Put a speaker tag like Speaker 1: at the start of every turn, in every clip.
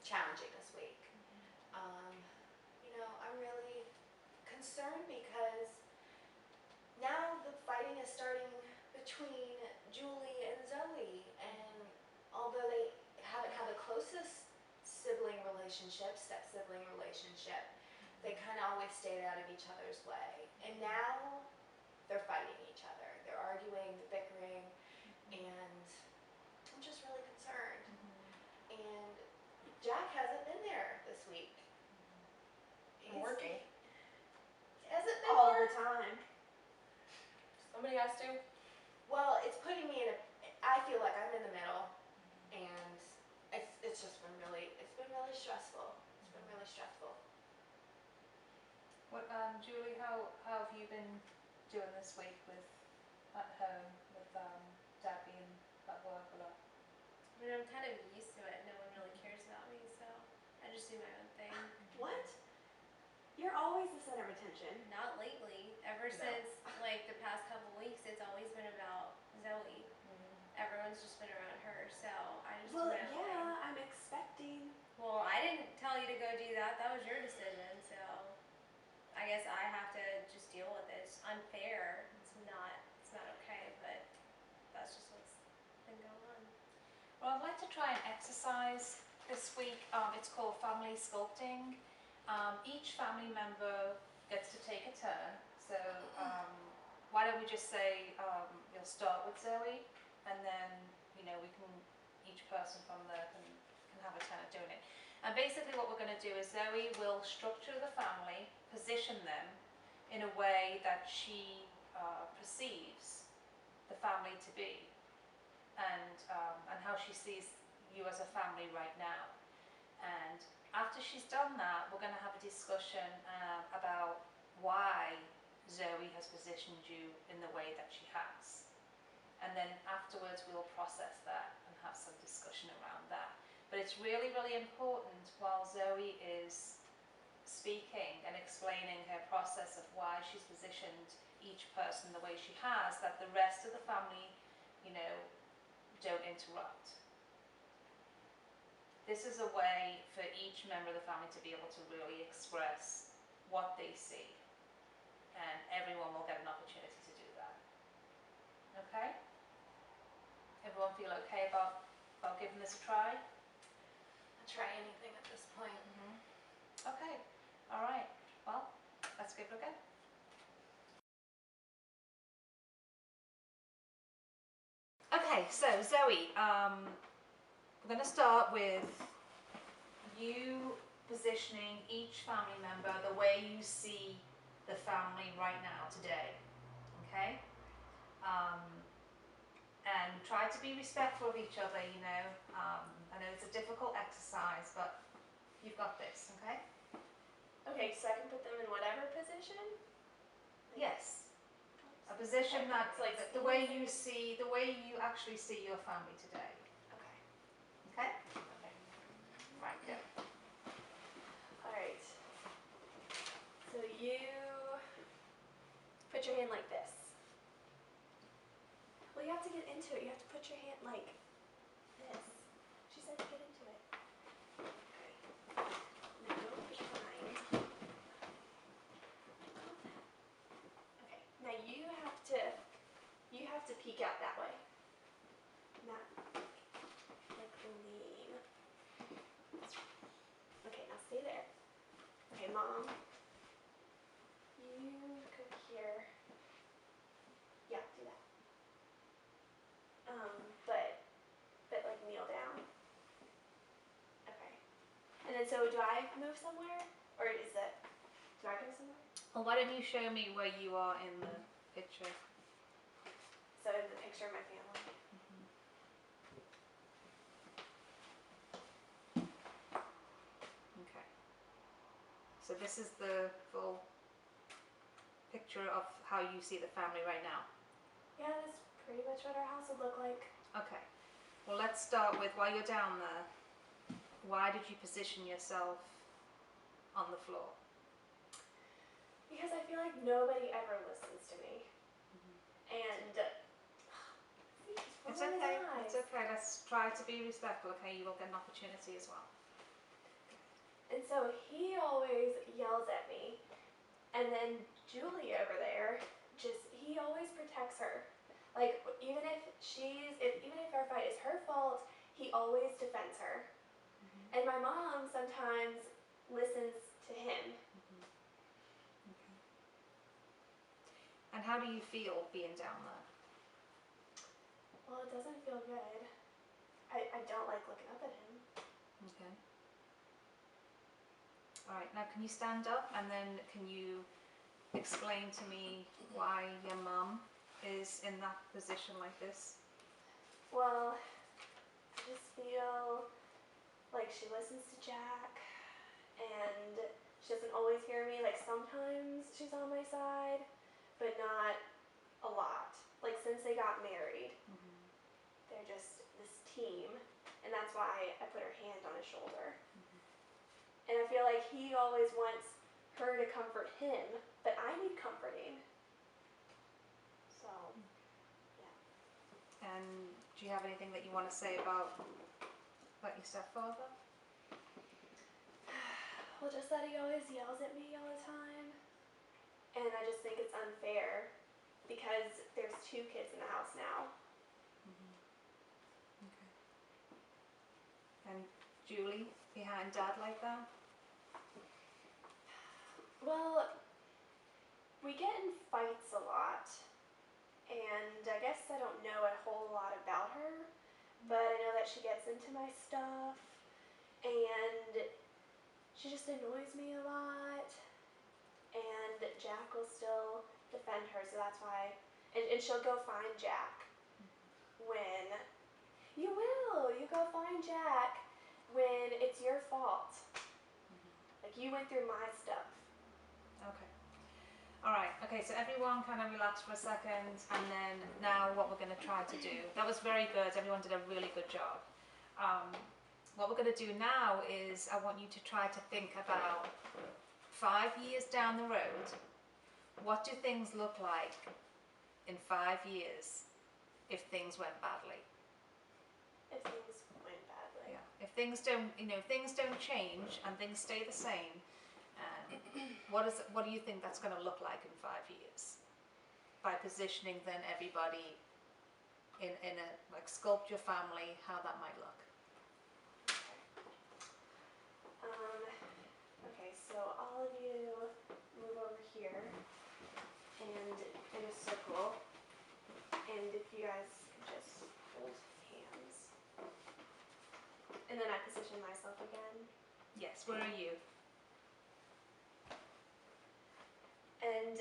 Speaker 1: challenging this week. I'm really concerned because now the fighting is starting between Julie and Zoe, and although they haven't had the closest sibling relationship, step-sibling relationship, they kind of always stayed out of each other's way. And now they're fighting each other. They're arguing, they're bickering, and I'm just really concerned. And Jack hasn't been there this week.
Speaker 2: I'm working.
Speaker 1: Hasn't been
Speaker 2: all
Speaker 1: there?
Speaker 2: the time. Somebody has to.
Speaker 1: Well, it's putting me in I feel like I'm in the middle, and it's just been really stressful. It's been really stressful.
Speaker 3: What, Julie, how have you been doing this week with at home with Dad being at work a lot?
Speaker 4: I mean, I'm kind of used to it. No one really cares about me, so I just do my own thing.
Speaker 2: What? You're always the center of attention.
Speaker 4: Not lately. Ever since like the past couple weeks, it's always been about Zoe. Everyone's just been around her, so I just
Speaker 2: Well,
Speaker 4: do my own thing.
Speaker 2: yeah, I'm expecting.
Speaker 4: Well, I didn't tell you to go do that. That was your decision, so I guess I have to just deal with it. It's unfair. It's not okay, but that's just what's been going on.
Speaker 3: Well, I'd like to try an exercise this week. It's called family sculpting. Each family member gets to take a turn. So why don't we just say you'll start with Zoe, and then each person from there can have a turn at doing it. And basically what we're going to do is Zoe will structure the family, position them in a way that she perceives the family to be, and how she sees you as a family right now. And after she's done that, we're going to have a discussion about why Zoe has positioned you in the way that she has. And then afterwards we'll process that and have some discussion around that. But it's really, really important while Zoe is speaking and explaining her process of why she's positioned each person the way she has, that the rest of the family, don't interrupt. This is a way for each member of the family to be able to really express what they see, and everyone will get an opportunity to do that. Okay? Everyone feel okay about giving this a try?
Speaker 1: I'll try anything at this point.
Speaker 3: Okay, all right. Well, let's give it a go. Okay, so Zoe, we're going to start with you positioning each family member the way you see the family right now, today. Okay? And try to be respectful of each other, I know it's a difficult exercise, but you've got this, okay?
Speaker 2: Okay, so I can put them in whatever position?
Speaker 3: Yes. A position that's
Speaker 2: like
Speaker 3: the way you actually see your family today.
Speaker 2: Okay.
Speaker 3: Okay?
Speaker 2: Okay.
Speaker 3: Right, go.
Speaker 2: Alright. So you put your hand like this. Well, you have to get into it. You have to put your hand like this. She said to get into it. Okay. Now, behind. Okay. Now you have to peek out that way. Not like lean. Okay, now stay there. Okay, Mom. You go here. Yeah, do that. But like kneel down. Okay. And then so do I move somewhere? Or do I go somewhere?
Speaker 3: Well, why don't you show me where you are in the picture?
Speaker 2: So in the picture of my family.
Speaker 3: Okay. So this is the full picture of how you see the family right now.
Speaker 2: Yeah, that's pretty much what our house would look like.
Speaker 3: Okay. Well, let's start with, while you're down there, why did you position yourself on the floor?
Speaker 2: Because I feel like nobody ever listens to me. And
Speaker 3: It's okay. It's okay. Let's try to be respectful. Okay, you will get an opportunity as well.
Speaker 2: And so he always yells at me. And then Julie over there, he always protects her. Like even if our fight is her fault, he always defends her. And my mom sometimes listens to him.
Speaker 3: Okay. And how do you feel being down there?
Speaker 2: Well, it doesn't feel good. I don't like looking up at him.
Speaker 3: Okay. All right, now can you stand up and then can you explain to me why your mum is in that position like this?
Speaker 2: Well, I just feel like she listens to Jack and she doesn't always hear me. Like sometimes she's on my side, but not a lot. Like since they got married, they're just this team, and that's why I put her hand on his shoulder. And I feel like he always wants her to comfort him, but I need comforting. So, yeah.
Speaker 3: And do you have anything that you want to say about your stepfather?
Speaker 2: Well, just that he always yells at me all the time. And I just think it's unfair because there's 2 kids in the house now.
Speaker 3: Okay. And Julie behind Dad like that?
Speaker 2: Well, we get in fights a lot. And I guess I don't know a whole lot about her, but I know that she gets into my stuff. And she just annoys me a lot. And Jack will still defend her, so that's why. And she'll go find Jack when. You go find Jack when it's your fault. Like you went through my stuff.
Speaker 3: Okay. All right. Okay, so everyone kind of relax for a second, and then now what we're going to try to do. That was very good. Everyone did a really good job. What we're going to do now is I want you to try to think about 5 years down the road. What do things look like in 5 years if things went badly?
Speaker 2: If things went badly.
Speaker 3: Yeah. If things don't change and things stay the same, what do you think that's going to look like in 5 years? By positioning then everybody in a like sculpt your family, how that might look.
Speaker 2: Okay, so all of you move over here and in a circle. And if you guys can just hold hands. And then I position myself again.
Speaker 3: Yes, where are you?
Speaker 2: And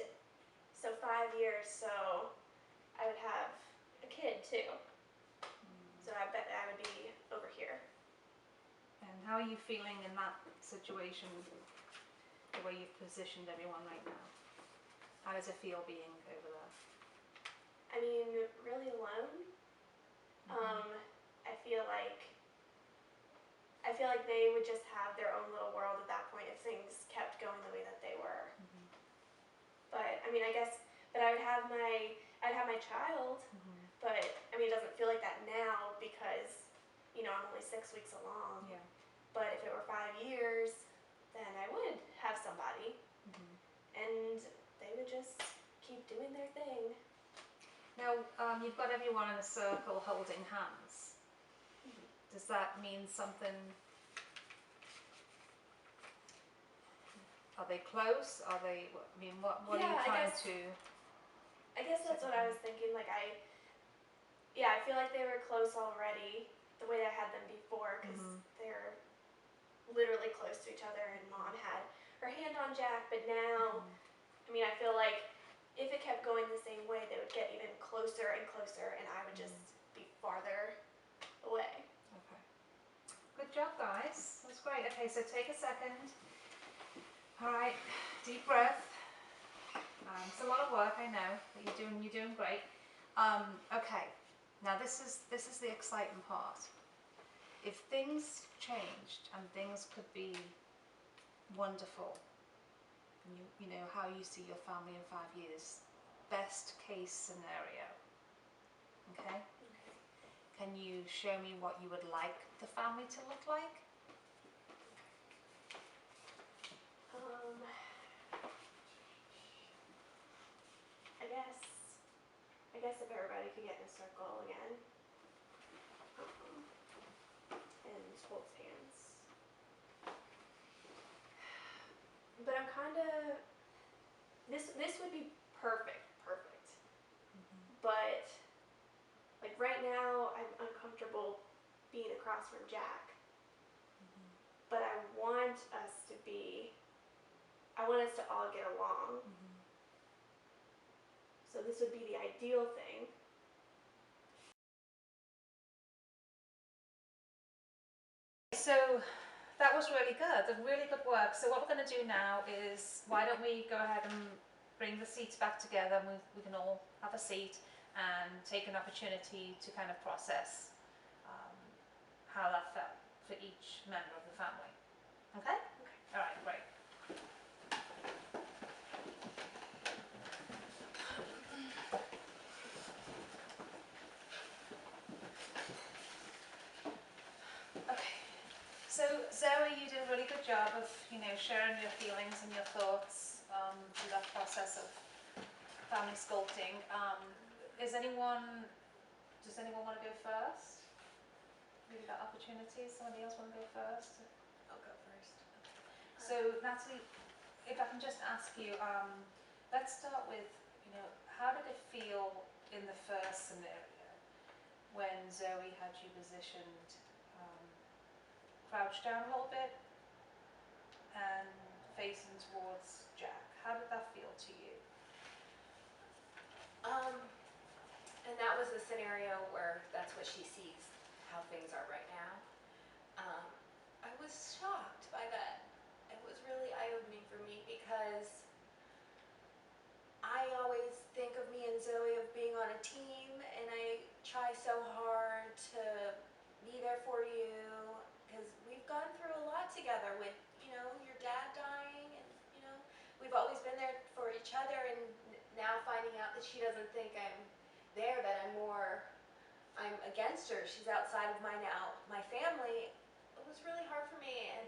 Speaker 2: so 5 years, so I would have a kid too. So I bet I would be over here.
Speaker 3: And how are you feeling in that situation, the way you've positioned everyone right now? How does it feel being over there?
Speaker 2: I mean, really alone. I feel like they would just have their own little world at that point if things kept going the way that they were. But I mean, but I would have my child. But I mean, it doesn't feel like that now because, I'm only 6 weeks along.
Speaker 3: Yeah.
Speaker 2: But if it were 5 years, then I would have somebody, and they would just keep doing their thing.
Speaker 3: Now, you've got everyone in a circle holding hands. Does that mean something? Are they close? Are they? I mean, what are you trying to?
Speaker 2: I guess that's what I was thinking. Like I feel like they were close already, the way I had them before, because they're literally close to each other. And Mom had her hand on Jack, but now, I mean, I feel like if it kept going the same way, they would get even closer and closer, and I would just be farther away.
Speaker 3: Okay. Good job, guys. That's great. Okay, so take a second. All right, deep breath. It's a lot of work, I know, but you're doing great. Okay, now this is the exciting part. If things changed and things could be wonderful, and you know how you see your family in 5 years, best case scenario. Okay? Can you show me what you would like the family to look like?
Speaker 2: Um, I guess, I guess if everybody could get in a circle again, and holds hands. But I'm kind of, this would be perfect. But like right now, I'm uncomfortable being across from Jack. But I want us to all get along. So this would be the ideal thing.
Speaker 3: So that was really good, really good work. So what we're going to do now is, why don't we go ahead and bring the seats back together, and we can all have a seat and take an opportunity to kind of process how that felt for each member of the family. Okay? All right, great. Okay. So Zoe, you did a really good job of, sharing your feelings and your thoughts through that process of family sculpting. Does anyone want to go first? Maybe that opportunity. Somebody else want to go first?
Speaker 1: I'll go first.
Speaker 3: So Natalie, if I can just ask you, let's start with, how did it feel in the first scenario when Zoe had you positioned, crouched down a little bit and facing towards Jack? How did that feel to you?
Speaker 1: And that was the scenario where that's what she sees, how things are right now. I was shocked by that. It was really eye-opening for me because I always think of me and Zoe of being on a team, and I try so hard to be there for you because we've gone through a lot together with, your dad dying, and, we've always been there for each other, and now finding out that she doesn't think I'm there, that I'm against her. She's outside of my family. It was really hard for me, and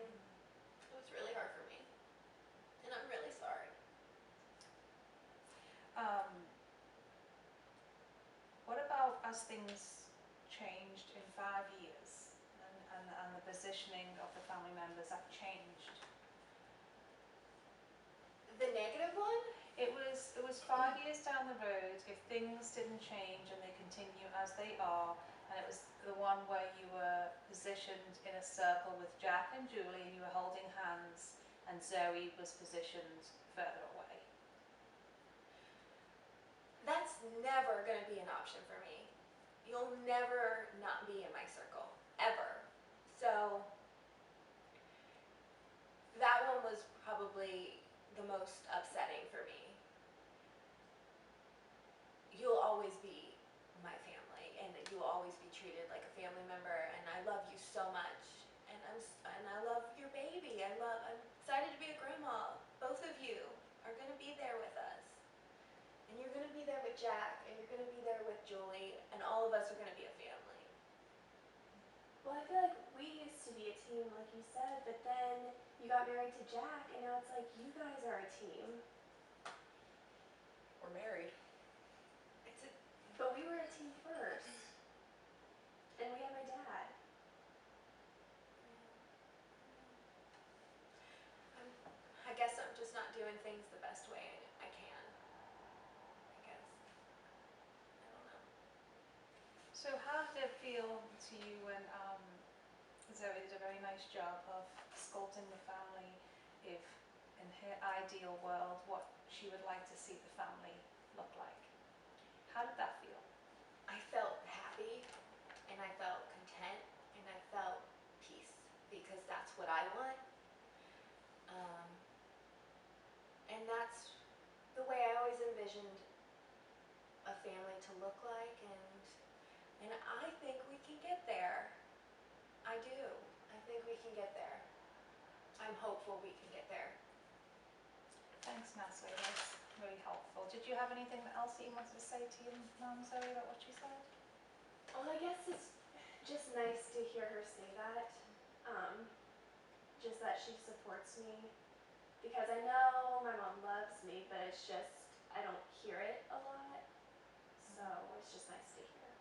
Speaker 1: I'm really sorry.
Speaker 3: What about as things changed in 5 years and the positioning of the family members have changed?
Speaker 1: The negative one?
Speaker 3: It was 5 years down the road, if things didn't change and they continue as they are, and it was the one where you were positioned in a circle with Jack and Julie and you were holding hands, and Zoe was positioned further away.
Speaker 1: That's never going to be an option for me. You'll never not be in my circle, ever. So that one was probably the most upsetting for me. You'll always be my family, and you'll always be treated like a family member, and I love you so much, and I love your baby. I'm excited to be a grandma. Both of you are going to be there with us, and you're going to be there with Jack, and you're going to be there with Julie, and all of us are going to be a family.
Speaker 2: Well, I feel like we used to be a team, like you said, but then you got married to Jack, and now it's like you guys are a team.
Speaker 1: We're married.
Speaker 2: But we were a team first. And we had my dad.
Speaker 1: I guess I'm just not doing things the best way I can. I guess. I don't know.
Speaker 3: So how did it feel to you when Zoe did a very nice job of sculpting the family, if in her ideal world what she would like to see the family look like? How did that feel?
Speaker 1: I felt happy, and I felt content, and I felt peace, because that's what I want. And that's the way I always envisioned a family to look like, and I think we can get there. I do. I think we can get there. I'm hopeful we can get there.
Speaker 3: Thanks, Natalie. That's really helpful. Did you have anything else that you wanted to say to your mum, Zoe, about what she said?
Speaker 2: Well, I guess it's just nice to hear her say that. Just that she supports me because I know my mom loves me, but it's just, I don't hear it a lot. So it's just nice to hear.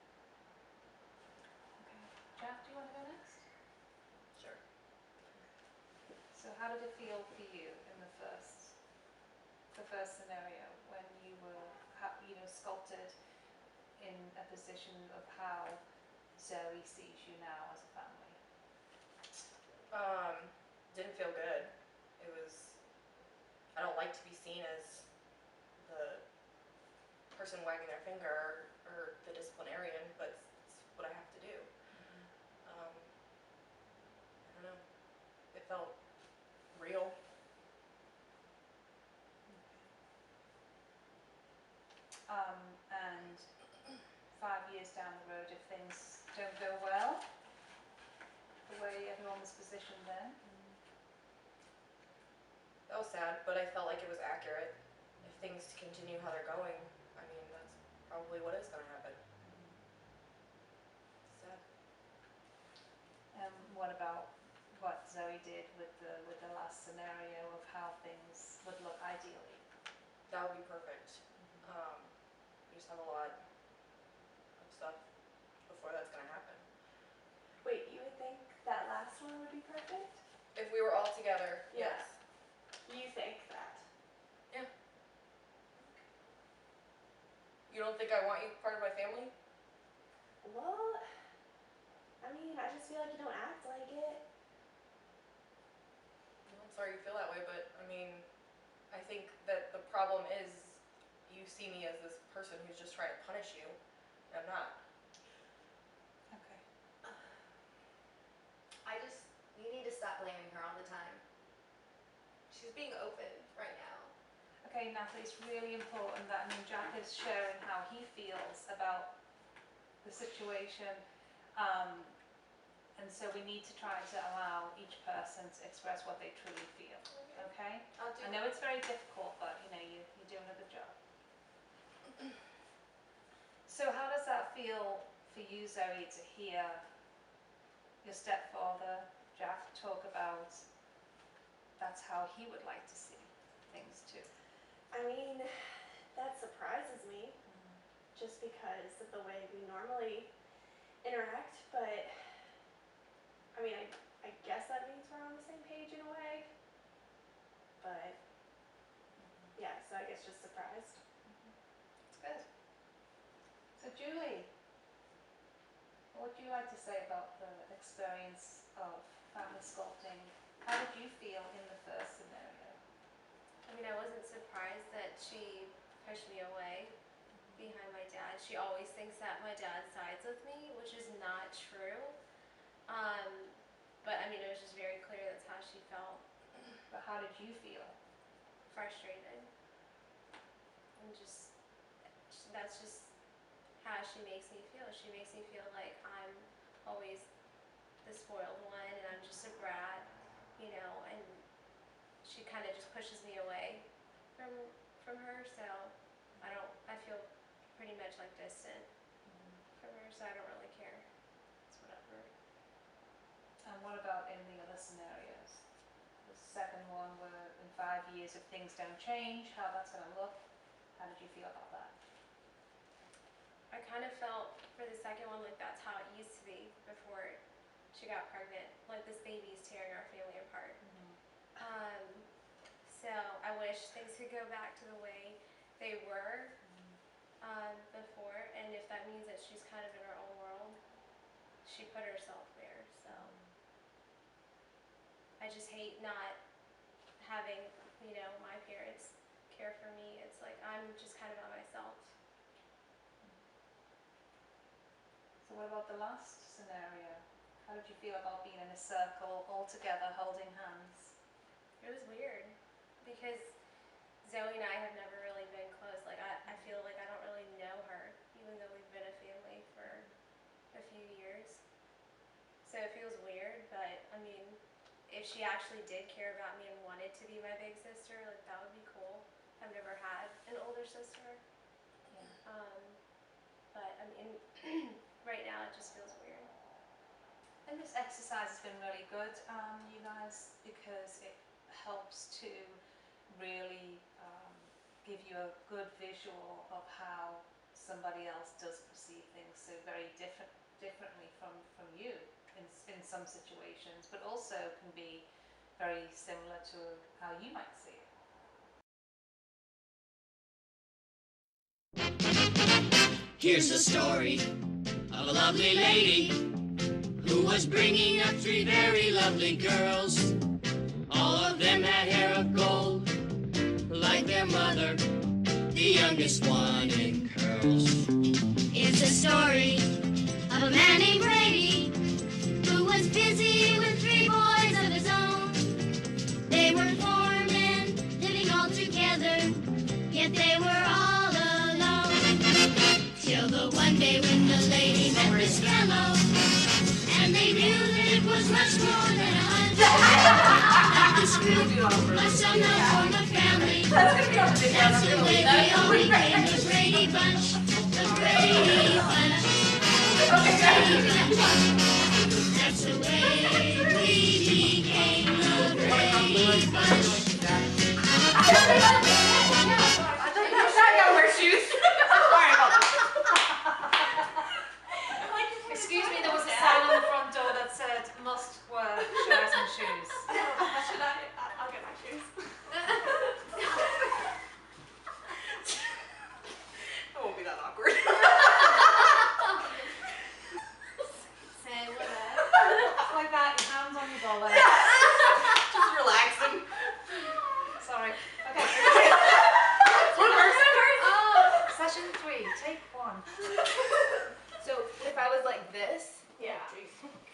Speaker 3: Okay. Jack, do you want to go next?
Speaker 5: Sure.
Speaker 3: So how did it feel for you in the first scenario when you were, sculpted in a position of how Zoe sees you now as a family?
Speaker 5: Didn't feel good. It was, I don't like to be seen as the person wagging their finger or the disciplinarian, but it's what I have to do. I don't know. It felt real.
Speaker 3: And 5 years down the road, if things don't go well, the way everyone was positioned then,
Speaker 5: That was sad, but I felt like it was accurate. If things continue how they're going, I mean, that's probably what is going to happen. Sad.
Speaker 3: what about what Zoe did with the last scenario of how things would look ideally?
Speaker 5: That would be perfect. We just have a lot of stuff before that's going to happen.
Speaker 2: Wait, you would think that last one would be perfect?
Speaker 5: If we were all together,
Speaker 2: Yeah.
Speaker 5: yes.
Speaker 2: You think that?
Speaker 5: Yeah. You don't think I want you part of my family?
Speaker 2: Well, I mean, I just feel like you don't act like it.
Speaker 5: Well, I'm sorry you feel that way, but I mean, I think that the problem is you see me as this person who's just trying to punish you, and I'm not.
Speaker 3: Okay.
Speaker 1: You need to stop blaming her all the time. She's being open right now.
Speaker 3: Okay, Natalie, it's really important that, Jack is sharing how he feels about the situation, and so we need to try to allow each person to express what they truly feel, okay? I know it's very difficult, but you're doing a good job. So how does that feel for you, Zoe, to hear your stepfather, Jack, talk about that's how he would like to see things too?
Speaker 2: I mean, that surprises me just because of the way we normally interact, but I mean, I guess that means we're on the same page in a way. But yeah, so I guess just surprised.
Speaker 3: It's good. So Julie, what would you like to say about the experience of family sculpting? How did you feel in the first scenario?
Speaker 4: I mean, I wasn't surprised that she pushed me away behind my dad. She always thinks that my dad sides with me, which is not true. But I mean, it was just very clear that's how she felt.
Speaker 3: But how did you feel?
Speaker 4: Frustrated. And that's just how she makes me feel. She makes me feel like I'm always the spoiled one and I'm just a brat, and she kind of just pushes me away from her, so I feel pretty much like distant from her, so I don't really care. It's whatever.
Speaker 3: And what about in the other scenarios? The second one where in 5 years if things don't change, how that's going to look. How did you feel about that?
Speaker 4: I kind of felt for the second one like that's how it used to be before she got pregnant. Like this baby's tearing our family apart. So I wish things could go back to the way they were before, and if that means that she's kind of in her own world, she put herself there. So I just hate not having, my parents care for me. It's like I'm just kind of by myself.
Speaker 3: So what about the last scenario? How did you feel about being in a circle all together holding hands?
Speaker 4: It was weird because Zoe and I have never really been close. Like I feel like I don't really know her, even though we've been a family for a few years. So it feels weird, but I mean, if she actually did care about me and wanted to be my big sister, like that would be cool. I've never had an older sister.
Speaker 3: Yeah.
Speaker 4: But I mean, right now it just feels weird.
Speaker 3: And this exercise has been really good, you guys, because it helps to really give you a good visual of how somebody else does perceive things so very differently from you in some situations, but also can be very similar to how you might see it.
Speaker 6: Here's the story of a lovely lady who was bringing up 3 very lovely girls. All of them had hair of gold, like their mother, the youngest one in curls.
Speaker 7: It's a story of a man named Brady who was busy with 3 boys of his own. They were 4 men living all together, yet they were all alone. Till the one day when the lady met this fellow, and they knew that it was much more than a hunch. That this group must somehow form a family. That's the way they all became the Brady Bunch. The Brady Bunch. The Brady Bunch. That's the way we became the Brady Bunch.
Speaker 3: Excuse me, there was a sign on the front door that said must wear shirt and shoes.
Speaker 2: Should I? I'll get my shoes.
Speaker 5: It won't be that awkward.
Speaker 4: Say what?
Speaker 3: Like that, your hands on your belly.
Speaker 5: Just relaxing.
Speaker 3: Sorry. Okay.
Speaker 5: One person?
Speaker 3: Session 3, take 1.
Speaker 1: So if I was like this,
Speaker 2: Yeah.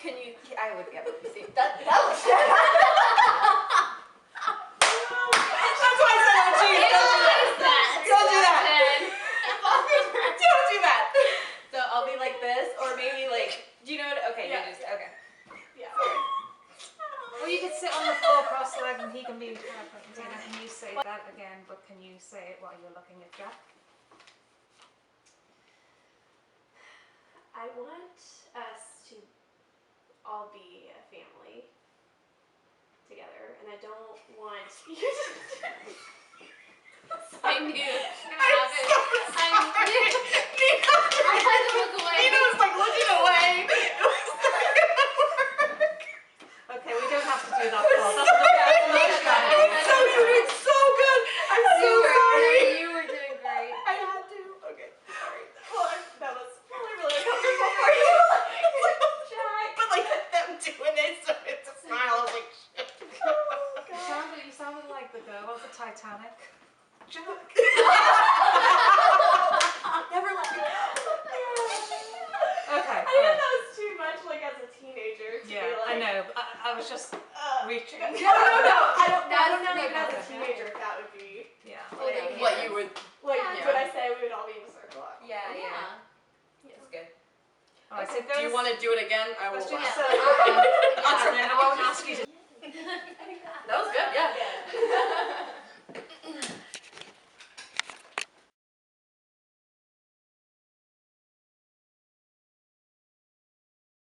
Speaker 1: can you? I would get what you see. That was.
Speaker 5: That's why I said, oh geez, don't do that. Don't do that.
Speaker 1: So I'll be like this, or maybe like. Do you know what? Okay,
Speaker 2: Yeah.
Speaker 1: you just okay.
Speaker 2: Yeah.
Speaker 3: Or you could sit on the floor cross-legged and he can be interpreting it and you say that again, but can you say it while you're looking at Jack?
Speaker 2: I want us to all be a family together, and I don't want you to.
Speaker 4: I knew it was gonna happen. I knew. I had to look away.
Speaker 5: Nina was like looking away.
Speaker 3: Okay, we don't have to do that
Speaker 5: I'm
Speaker 3: part.
Speaker 5: sorry. You did so good. I'm so sorry.
Speaker 4: You were doing great.
Speaker 5: I had to. Okay, sorry. Well, that was probably really uncomfortable for you.
Speaker 2: Jack.
Speaker 5: But like them doing it, so it's a smile. I was like, shit.
Speaker 3: You sounded like the girl of the Titanic. Jack.
Speaker 1: Never let me go.
Speaker 3: Okay.
Speaker 2: I think that was too much, like as a teenager. To be
Speaker 3: Yeah,
Speaker 2: like,
Speaker 3: I know. I was just reaching.
Speaker 2: No. I don't know even as a
Speaker 3: Okay.
Speaker 2: teenager if that would be
Speaker 3: Yeah.
Speaker 2: like,
Speaker 5: What you would.
Speaker 2: like
Speaker 5: Yeah.
Speaker 2: would I say we would all be in a circle?
Speaker 5: Yeah,
Speaker 4: Yeah.
Speaker 5: That's good.
Speaker 3: Alright, so
Speaker 5: Do you want to do it again? I will.
Speaker 3: Let's do
Speaker 5: laugh.
Speaker 3: so,
Speaker 5: I'll
Speaker 3: and then I won't ask you to.
Speaker 2: I think